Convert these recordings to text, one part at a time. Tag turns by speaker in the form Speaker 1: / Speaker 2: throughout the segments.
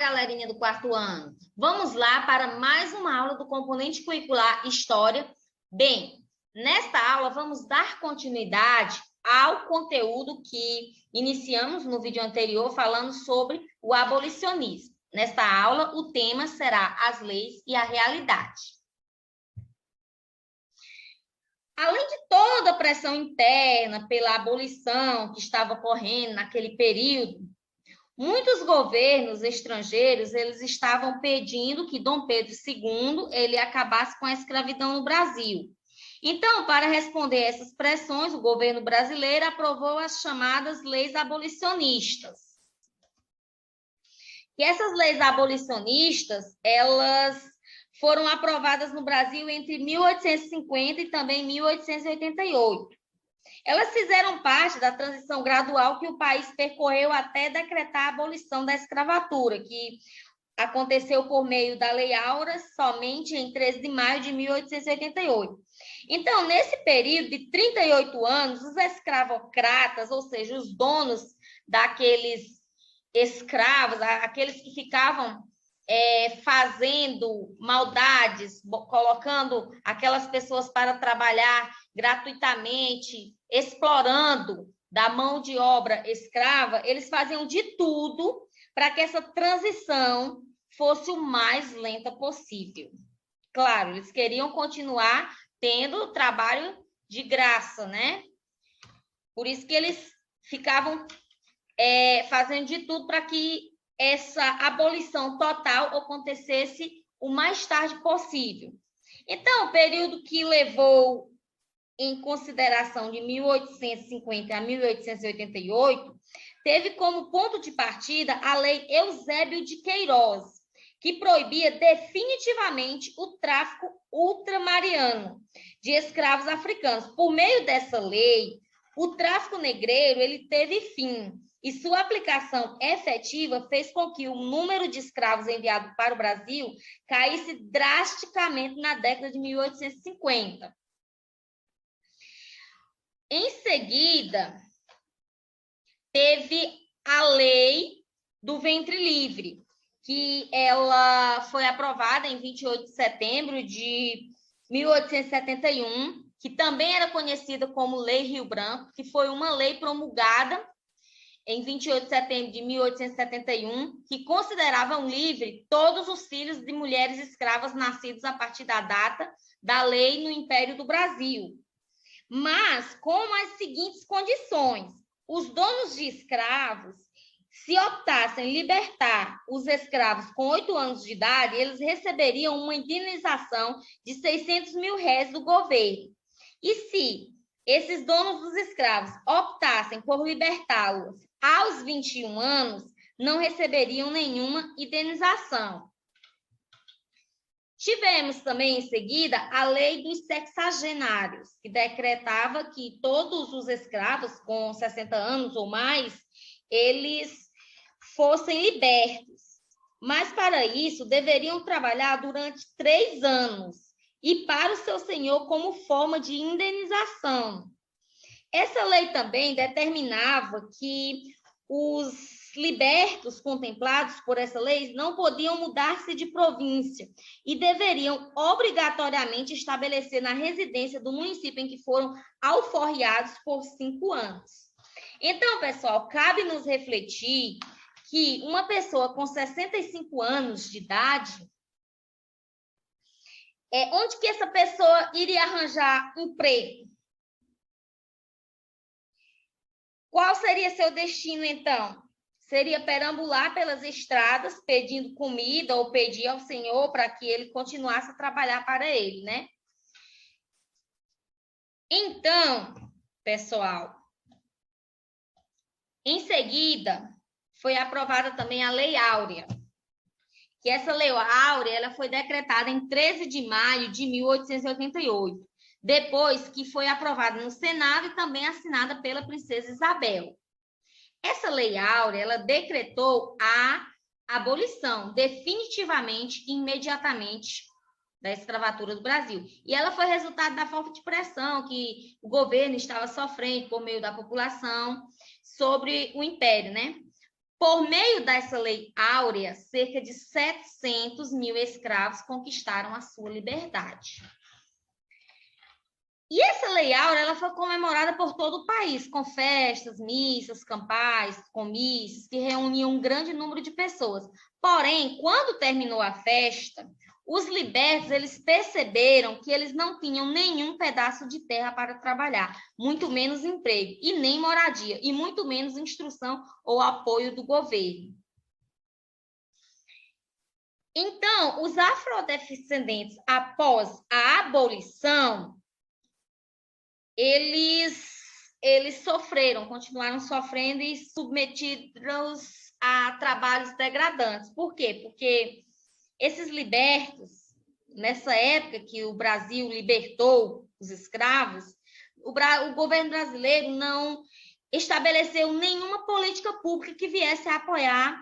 Speaker 1: galerinha do quarto ano? Vamos lá para mais uma aula do componente curricular História. Bem, nesta aula vamos dar continuidade ao conteúdo que iniciamos no vídeo anterior falando sobre o abolicionismo. Nesta aula, o tema será as leis e a realidade. Além de toda a pressão interna pela abolição que estava ocorrendo naquele período, muitos governos estrangeiros eles estavam pedindo que Dom Pedro II ele acabasse com a escravidão no Brasil. Então, para responder a essas pressões, o governo brasileiro aprovou as chamadas leis abolicionistas. E essas leis abolicionistas, elas foram aprovadas no Brasil entre 1850 e também 1888. Elas fizeram parte da transição gradual que o país percorreu até decretar a abolição da escravatura, que aconteceu por meio da Lei Áurea somente em 13 de maio de 1888. Então, nesse período de 38 anos, os escravocratas, ou seja, os donos daqueles escravos, aqueles que ficavam fazendo maldades, colocando aquelas pessoas para trabalhar gratuitamente, explorando da mão de obra escrava, eles faziam de tudo para que essa transição fosse o mais lenta possível. Claro, eles queriam continuar tendo trabalho de graça, né? Por isso que eles ficavam fazendo de tudo para que essa abolição total acontecesse o mais tarde possível. Então, o período que levou em consideração de 1850 a 1888 teve como ponto de partida a Lei Eusébio de Queiroz, que proibia definitivamente o tráfico ultramariano de escravos africanos. Por meio dessa lei, o tráfico negreiro ele teve fim e sua aplicação efetiva fez com que o número de escravos enviados para o Brasil caísse drasticamente na década de 1850. Em seguida, teve a Lei do Ventre Livre, que ela foi aprovada em 28 de setembro de 1871, que também era conhecida como Lei Rio Branco, que foi uma lei promulgada em 28 de setembro de 1871, que consideravam livre todos os filhos de mulheres escravas nascidos a partir da data da lei no Império do Brasil. Mas com as seguintes condições: os donos de escravos, se optassem libertar os escravos com 8 anos de idade, eles receberiam uma indenização de 600 mil réis do governo. E se esses donos dos escravos optassem por libertá-los aos 21 anos, não receberiam nenhuma indenização. Tivemos também, em seguida, a Lei dos Sexagenários, que decretava que todos os escravos com 60 anos ou mais, eles fossem libertos. Mas, para isso, deveriam trabalhar durante 3 anos e para o seu senhor como forma de indenização. Essa lei também determinava que os libertos contemplados por essa lei não podiam mudar-se de província e deveriam obrigatoriamente estabelecer na residência do município em que foram alforriados por 5 anos. Então, pessoal, cabe nos refletir que uma pessoa com 65 anos de idade, onde que essa pessoa iria arranjar emprego? Qual seria seu destino, então? Seria perambular pelas estradas, pedindo comida ou pedir ao Senhor para que ele continuasse a trabalhar para ele, né? Então, pessoal, em seguida, foi aprovada também a Lei Áurea, que essa Lei Áurea ela foi decretada em 13 de maio de 1888, depois que foi aprovada no Senado e também assinada pela princesa Isabel. Essa Lei Áurea, ela decretou a abolição definitivamente e imediatamente da escravatura do Brasil. E ela foi resultado da forte pressão que o governo estava sofrendo por meio da população sobre o Império, né? por meio dessa lei áurea, cerca de 700 mil escravos conquistaram a sua liberdade. E essa lei áurea ela foi comemorada por todo o país, com festas, missas, campais, comícios, que reuniam um grande número de pessoas. Porém, quando terminou a festa, os libertos eles perceberam que eles não tinham nenhum pedaço de terra para trabalhar, muito menos emprego, e nem moradia, e muito menos instrução ou apoio do governo. Então, os afrodescendentes, após a abolição, eles sofreram, continuaram sofrendo e submetidos a trabalhos degradantes. Por quê? Porque esses libertos, nessa época que o Brasil libertou os escravos, o governo brasileiro não estabeleceu nenhuma política pública que viesse a apoiar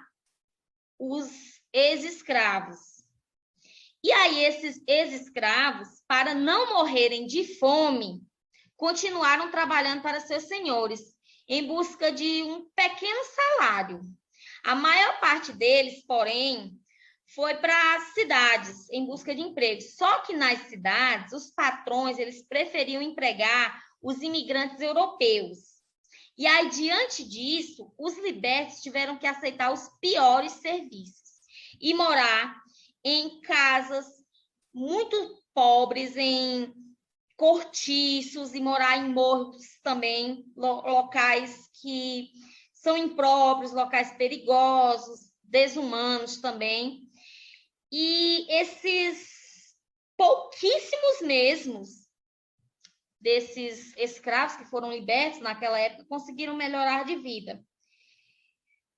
Speaker 1: os ex-escravos. E aí, esses ex-escravos, para não morrerem de fome, continuaram trabalhando para seus senhores, em busca de um pequeno salário. A maior parte deles, porém, foi para as cidades, em busca de emprego. Só que nas cidades, os patrões eles preferiam empregar os imigrantes europeus. E aí, diante disso, os libertos tiveram que aceitar os piores serviços e morar em casas muito pobres, em cortiços, e morar em morros também, locais que são impróprios, locais perigosos, desumanos também. E esses pouquíssimos mesmos desses escravos que foram libertos naquela época conseguiram melhorar de vida.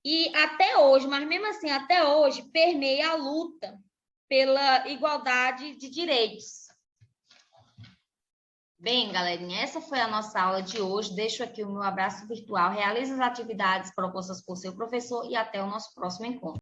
Speaker 1: E até hoje, mas mesmo assim, até hoje, permeia a luta pela igualdade de direitos. Bem, galerinha, essa foi a nossa aula de hoje. Deixo aqui o meu abraço virtual. Realize as atividades propostas por seu professor e até o nosso próximo encontro.